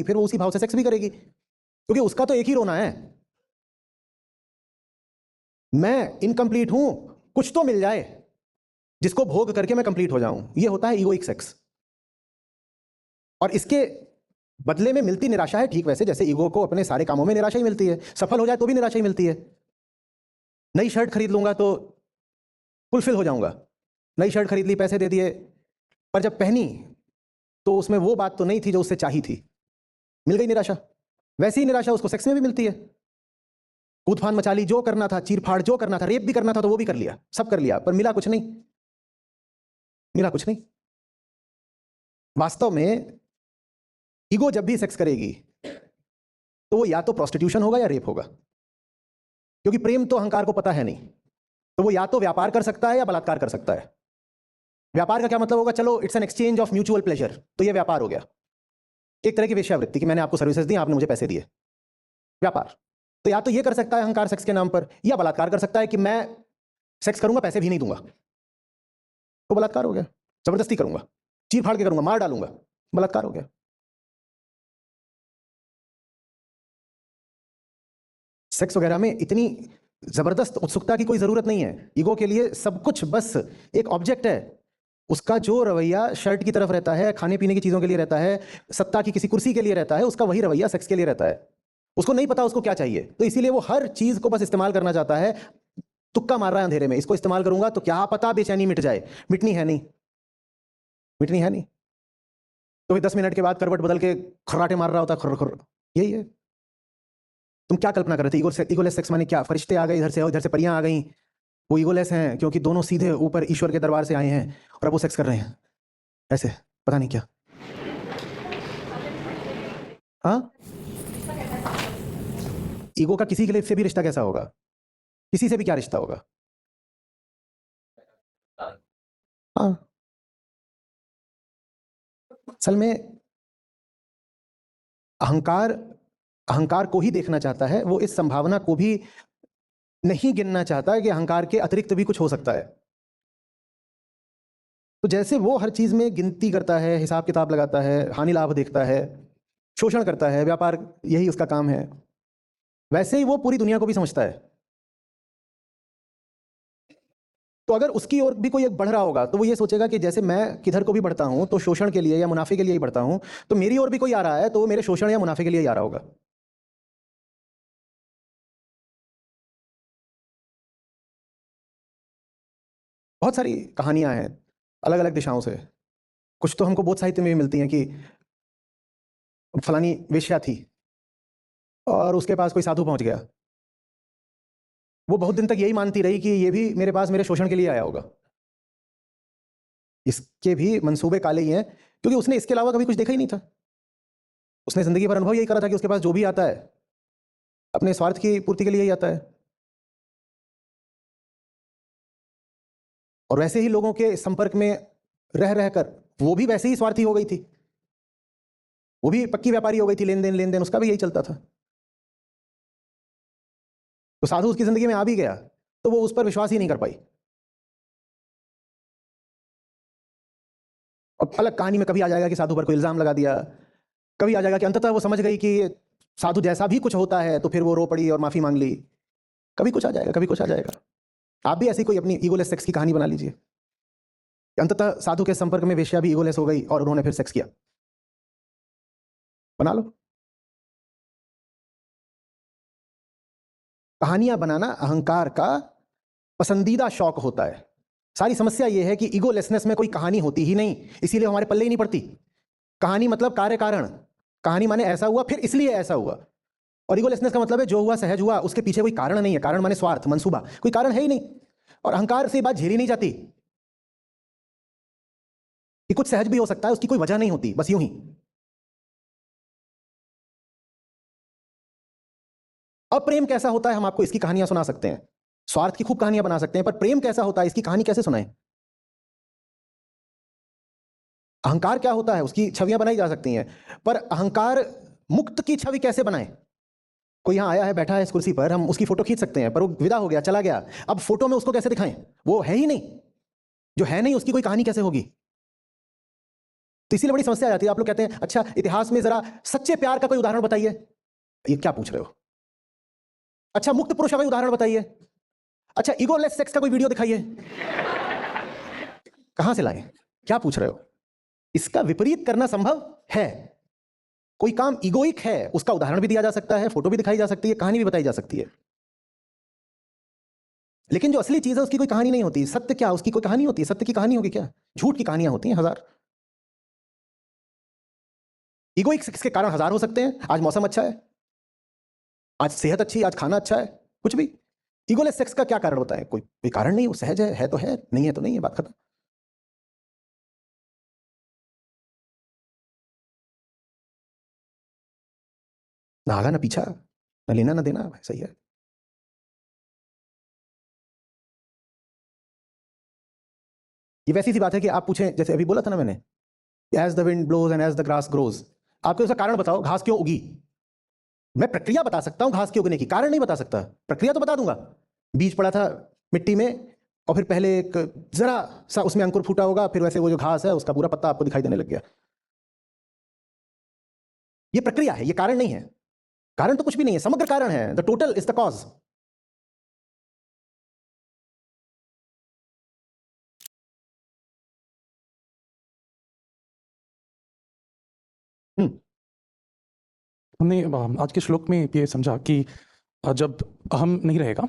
फिर वो उसी भाव से सेक्स भी करेगी, क्योंकि उसका तो एक ही रोना है, मैं इनकम्प्लीट हूं, कुछ तो मिल जाए जिसको भोग करके मैं कंप्लीट हो जाऊं। ये होता है ईगोइक सेक्स। और इसके बदले में मिलती निराशा है, ठीक वैसे जैसे ईगो को अपने सारे कामों में निराशा ही मिलती है, सफल हो जाए तो भी निराशा ही मिलती है। नई शर्ट खरीद लूंगा तो फुलफिल हो जाऊंगा, नई शर्ट खरीद ली, पैसे दे दिए, पर जब पहनी तो उसमें वो बात तो नहीं थी जो उससे चाहिए थी, मिल गई निराशा। वैसी ही निराशा उसको सेक्स में भी मिलती है। कूदफान मचा ली, जो करना था, चीरफाड़ जो करना था, रेप भी करना था तो वो भी कर लिया, सब कर लिया, पर मिला कुछ नहीं, मिला कुछ नहीं। वास्तव में ईगो जब भी सेक्स करेगी तो वो या तो प्रोस्टिट्यूशन होगा या रेप होगा, क्योंकि प्रेम तो अहंकार को पता है नहीं, तो वो या तो व्यापार कर सकता है या बलात्कार कर सकता है। व्यापार का क्या मतलब होगा, चलो it's an exchange of mutual pleasure, तो ये व्यापार हो गया, एक तरह की वेश्यावृत्ति कि मैंने आपको सर्विसेज दी, आपने मुझे पैसे दिए, व्यापार। तो या तो ये कर सकता है अहंकार सेक्स के नाम पर, या बलात्कार कर सकता है कि मैं सेक्स करूंगा पैसे भी नहीं दूंगा, तो बलात्कार हो गया। जबरदस्ती करूंगा, चीर फाड़ के करूंगा, मार डालूंगा, बलात्कार हो गया। सेक्स वगैरह में इतनी जबरदस्त उत्सुकता की कोई जरूरत नहीं है। ईगो के लिए सब कुछ बस एक ऑब्जेक्ट है, उसका जो रवैया शर्ट की तरफ रहता है, खाने पीने की चीजों के लिए रहता है, सत्ता की किसी कुर्सी के लिए रहता है, उसका वही रवैया सेक्स के लिए रहता है। उसको नहीं पता उसको क्या चाहिए, तो इसीलिए वो हर चीज को बस इस्तेमाल करना चाहता है। तुक्का मार रहा है अंधेरे में, इसको इस्तेमाल करूंगा तो क्या पता बेचैनी मिट जाए, मिटनी है नहीं, मिटनी है नहीं। तो फिर 10 मिनट के बाद करवट बदल के खर्राटे मार रहा होता, खुर खुर। यही है। तुम क्या कल्पना कर रहे थे ईगोलेस सेक्स माने क्या, फरिश्ते आ गए इधर से, इधर से परियां आ गई, वो ईगोलेस हैं क्योंकि दोनों सीधे ऊपर ईश्वर के दरबार से आए हैं और अब वो सेक्स कर रहे हैं ऐसे, पता नहीं क्या। हाँ, ईगो का किसी के लिए से भी रिश्ता कैसा होगा, किसी से भी क्या रिश्ता होगा। हाँ, असल में अहंकार अहंकार को ही देखना चाहता है, वो इस संभावना को भी नहीं गिनना चाहता कि अहंकार के अतिरिक्त भी कुछ हो सकता है। तो जैसे वो हर चीज में गिनती करता है, हिसाब किताब लगाता है, हानि लाभ देखता है, शोषण करता है, व्यापार यही उसका काम है, वैसे ही वो पूरी दुनिया को भी समझता है। तो अगर उसकी ओर भी कोई एक बढ़ रहा होगा तो वो ये सोचेगा कि जैसे मैं किधर को भी बढ़ता हूं तो शोषण के लिए या मुनाफे के लिए ही बढ़ता हूं, तो मेरी ओर भी कोई आ रहा है तो वो मेरे शोषण या मुनाफे के लिए ही आ रहा होगा। बहुत सारी कहानियां हैं अलग अलग दिशाओं से। कुछ तो हमको बोध साहित्य में भी मिलती हैं कि फलानी वेश्या थी और उसके पास कोई साधु पहुंच गया, वो बहुत दिन तक यही मानती रही कि ये भी मेरे पास मेरे शोषण के लिए आया होगा। इसके भी मंसूबे काले ही हैं, क्योंकि उसने इसके अलावा कभी कुछ देखा ही नहीं था। उसने जिंदगी भर अनुभव यही करा था कि उसके पास जो भी आता है अपने स्वार्थ की पूर्ति के लिए ही आता है। और वैसे ही लोगों के संपर्क में रह रहकर वो भी वैसे ही स्वार्थी हो गई थी, वो भी पक्की व्यापारी हो गई थी, लेन देन उसका भी यही चलता था। तो साधु उसकी जिंदगी में आ भी गया तो वो उस पर विश्वास ही नहीं कर पाई। और अलग कहानी में कभी आ जाएगा कि साधु पर कोई इल्जाम लगा दिया, कभी आ जाएगा कि अंततः वो समझ गई कि साधु जैसा भी कुछ होता है, तो फिर वो रो पड़ी और माफी मांग ली। कभी कुछ आ जाएगा, कभी कुछ आ जाएगा। आप भी ऐसी कोई अपनी ईगोलेस सेक्स की कहानी बना लीजिए। अंततः साधु के संपर्क में वेश्या भी ईगोलेस हो गई और उन्होंने फिर सेक्स किया, बना लो। कहानियां बनाना अहंकार का पसंदीदा शौक होता है। सारी समस्या यह है कि ईगोलेसनेस में कोई कहानी होती ही नहीं, इसीलिए हमारे पल्ले ही नहीं पड़ती। कहानी मतलब कार्य कारण, कहानी माने ऐसा हुआ फिर इसलिए ऐसा हुआ। और ईगोलेसनेस का मतलब है जो हुआ सहज हुआ, उसके पीछे कोई कारण नहीं है। कारण माने स्वार्थ, मंसूबा, कोई कारण है ही नहीं। और अहंकार से बात झेली नहीं जाती कि कुछ सहज भी हो सकता है, उसकी कोई वजह नहीं होती, बस यूं ही। अब प्रेम कैसा होता है हम आपको इसकी कहानियां सुना सकते हैं, स्वार्थ की खूब कहानियां बना सकते हैं, पर प्रेम कैसा होता है इसकी कहानी कैसे सुनाएं। अहंकार क्या होता है उसकी छवियां बनाई जा सकती हैं, पर अहंकार मुक्त की छवि कैसे बनाएं। कोई यहाँ आया है, बैठा है इस कुर्सी पर, हम उसकी फोटो खींच सकते हैं, पर वो विदा हो गया, चला गया, अब फोटो में उसको कैसे दिखाएं, वो है ही नहीं। जो है नहीं उसकी कोई कहानी कैसे होगी। तो इसीलिए बड़ी समस्या आ जाती है। आप लोग कहते हैं अच्छा इतिहास में जरा सच्चे प्यार का कोई उदाहरण बताइए। ये क्या पूछ रहे हो? अच्छा मुक्त पुरुष का कोई उदाहरण बताइए। अच्छा ईगोलेस सेक्स का कोई वीडियो दिखाइए। कहां से लाए? क्या पूछ रहे हो? इसका विपरीत करना संभव है। कोई काम ईगोइक है उसका उदाहरण भी दिया जा सकता है, फोटो भी दिखाई जा सकती है, कहानी भी बताई जा सकती है। लेकिन जो असली चीज है उसकी कोई कहानी नहीं होती। सत्य क्या, उसकी कोई कहानी होती है? सत्य की कहानी होगी क्या? झूठ की कहानियां होती हैं हजार। ईगोइक सेक्स के कारण हजार हो सकते हैं। आज मौसम अच्छा है, आज सेहत अच्छी, आज खाना अच्छा है, कुछ भी। ईगोलेस सेक्स का क्या कारण होता है? कोई कारण नहीं, वो सहज है तो है, नहीं है तो नहीं है, बात खत्म। ना आगा ना पीछा, ना लेना ना देना, सही है। ये वैसी सी बात है कि आप पूछें, जैसे अभी बोला था ना मैंने, as the wind blows and as the grass grows. आपको उसका कारण बताओ, घास क्यों उगी? मैं प्रक्रिया बता सकता हूं घास के उगने की, कारण नहीं बता सकता। प्रक्रिया तो बता दूंगा। बीज पड़ा था मिट्टी में, और फिर पहले एक जरा सा उसमें अंकुर फूटा होगा, फिर वैसे वो जो घास है उसका पूरा पत्ता आपको दिखाई देने लग गया। ये प्रक्रिया है, ये कारण नहीं है। कारण तो कुछ भी नहीं है, समग्र कारण है। The total is the cause. हमने आज के श्लोक में ये समझा कि जब अहम नहीं रहेगा